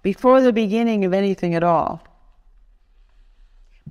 before the beginning of anything at all,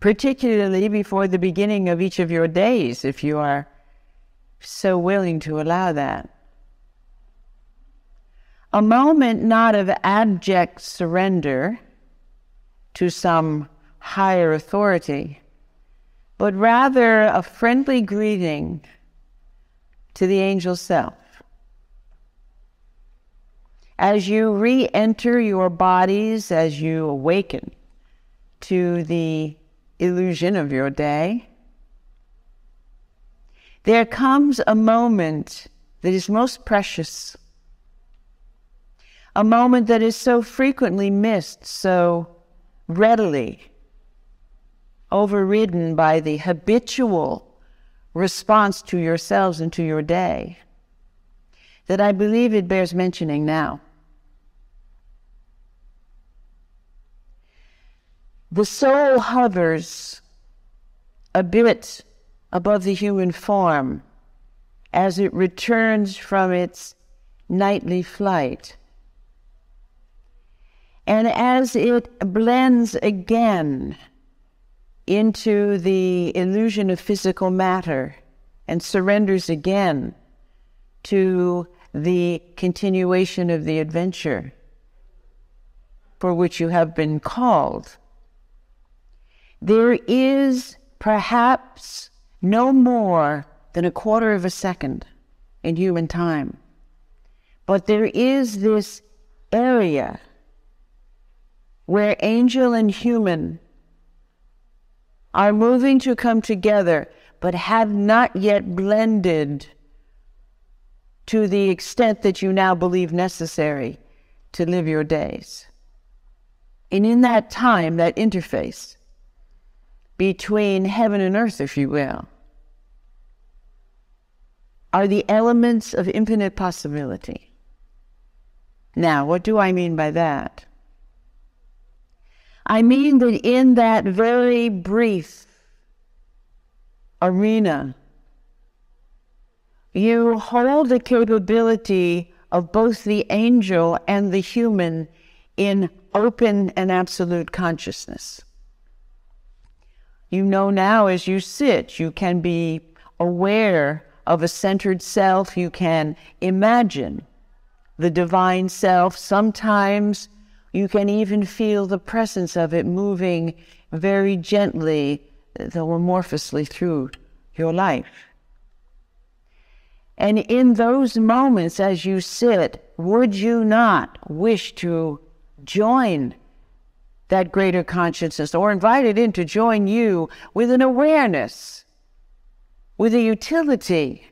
particularly before the beginning of each of your days, if you are so willing to allow that. A moment not of abject surrender to some higher authority, but rather a friendly greeting to the angel self. As you re-enter your bodies, as you awaken to the illusion of your day, there comes a moment that is most precious, a moment that is so frequently missed, so readily overridden by the habitual response to yourselves and to your day, that I believe it bears mentioning now. The soul hovers a bit above the human form as it returns from its nightly flight. And as it blends again into the illusion of physical matter and surrenders again to the continuation of the adventure for which you have been called, there is perhaps no more than a quarter of a second in human time. But there is this area where angel and human are moving to come together, but have not yet blended to the extent that you now believe necessary to live your days. And in that time, that interface between heaven and earth, if you will, are the elements of infinite possibility. Now, what do I mean by that? I mean that in that very brief arena, you hold the capability of both the angel and the human in open and absolute consciousness. You know now as you sit, you can be aware of a centered self. You can imagine the divine self. Sometimes you can even feel the presence of it moving very gently, though amorphously, through your life. And in those moments as you sit, would you not wish to join that greater consciousness, or invite it in to join you with an awareness, with a utility,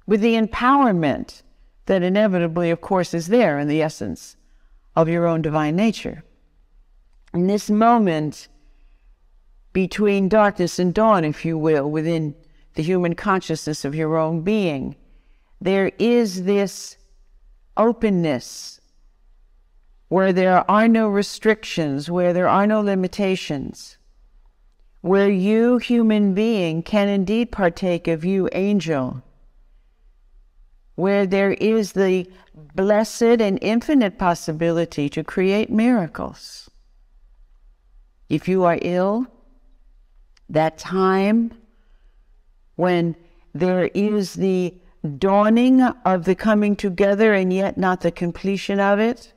with the empowerment that inevitably, of course, is there in the essence of your own divine nature? In this moment between darkness and dawn, if you will, within the human consciousness of your own being, there is this openness where there are no restrictions, where there are no limitations, where you, human being, can indeed partake of you, angel, where there is the blessed and infinite possibility to create miracles. If you are ill, that time when there is the dawning of the coming together and yet not the completion of it,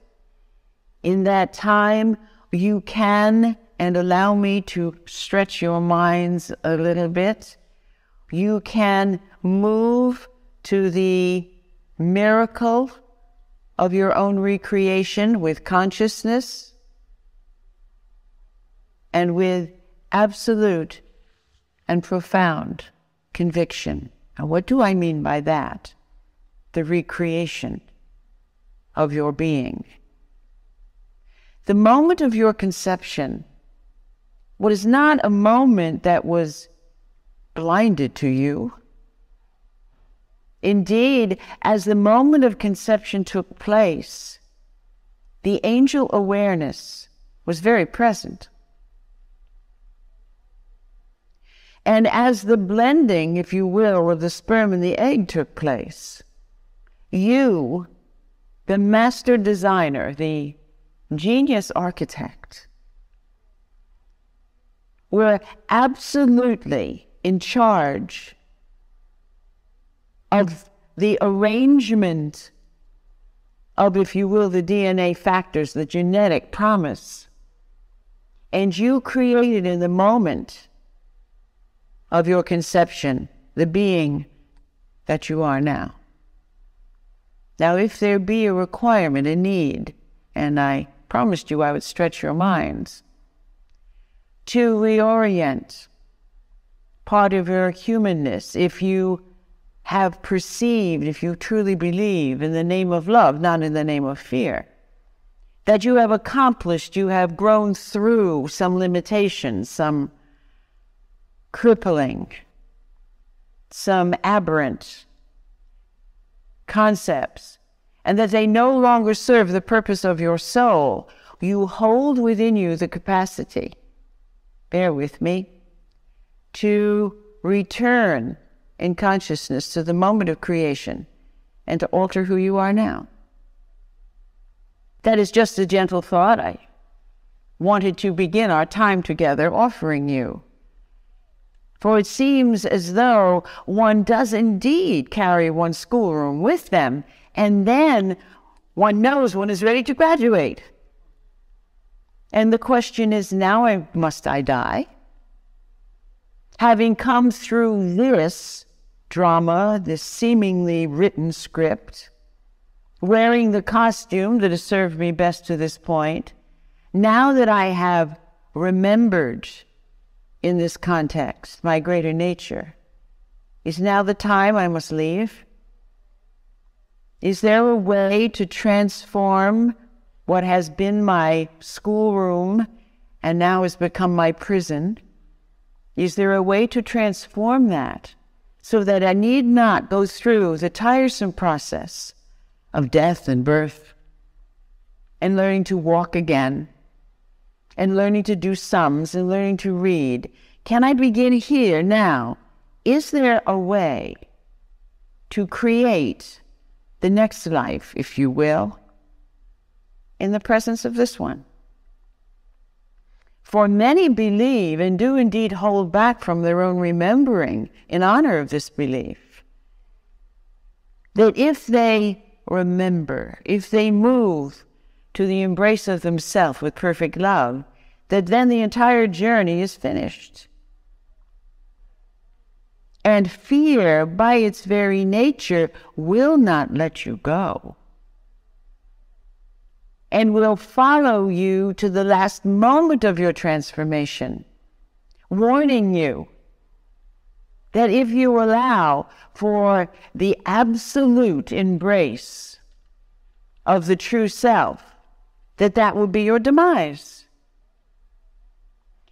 in that time you can, and allow me to stretch your minds a little bit, you can move to the miracle of your own recreation with consciousness and with absolute and profound conviction. And what do I mean by that? The recreation of your being. The moment of your conception was not a moment that was blinded to you. Indeed, as the moment of conception took place, the angel awareness was very present. And as the blending, if you will, of the sperm and the egg took place, you, the master designer, the genius architect. We're absolutely in charge of the arrangement of, if you will, the DNA factors, the genetic promise. And you created in the moment of your conception the being that you are now. Now, if there be a requirement, a need, and I promised you I would stretch your minds, to reorient part of your humanness, if you have perceived, if you truly believe in the name of love, not in the name of fear, that you have accomplished, you have grown through some limitations, some crippling, some aberrant concepts, and that they no longer serve the purpose of your soul, you hold within you the capacity, bear with me, to return in consciousness to the moment of creation and to alter who you are now. That is just a gentle thought I wanted to begin our time together offering you. For it seems as though one does indeed carry one's schoolroom with them, and then one knows one is ready to graduate. And the question is, now must I die? Having come through this drama, this seemingly written script, wearing the costume that has served me best to this point, now that I have remembered in this context my greater nature, is now the time I must leave? Is there a way to transform what has been my schoolroom and now has become my prison? Is there a way to transform that so that I need not go through the tiresome process of death and birth and learning to walk again and learning to do sums and learning to read? Can I begin here now? Is there a way to create the next life, if you will, in the presence of this one? For many believe and do indeed hold back from their own remembering in honor of this belief, that if they remember, if they move to the embrace of themselves with perfect love, that then the entire journey is finished. And fear, by its very nature, will not let you go, and will follow you to the last moment of your transformation, warning you that if you allow for the absolute embrace of the true self, that will be your demise.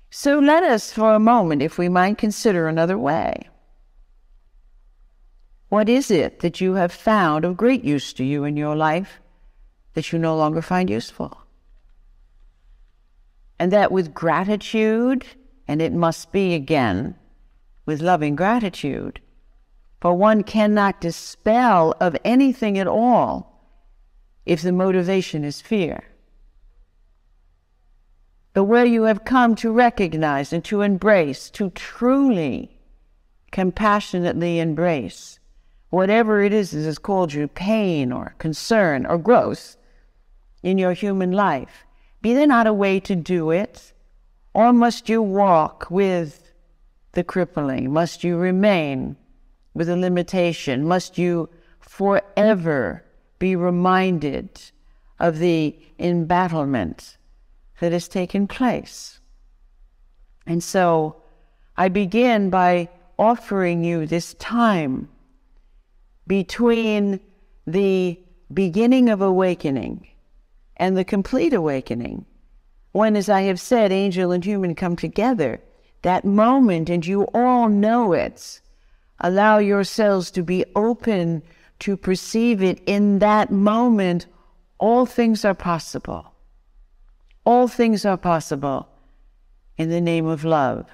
So let us, for a moment, if we might, consider another way. What is it that you have found of great use to you in your life that you no longer find useful? And that with gratitude, and it must be again with loving gratitude, for one cannot dispel of anything at all if the motivation is fear. But where you have come to recognize and to embrace, to truly, compassionately embrace whatever it is that has called you pain or concern or growth in your human life, be there not a way to do it? Or must you walk with the crippling? Must you remain with the limitation? Must you forever be reminded of the embattlement that has taken place? And so I begin by offering you this time between the beginning of awakening and the complete awakening, when, as I have said, angel and human come together, that moment, and you all know it, allow yourselves to be open to perceive it. In that moment, all things are possible. All things are possible in the name of love.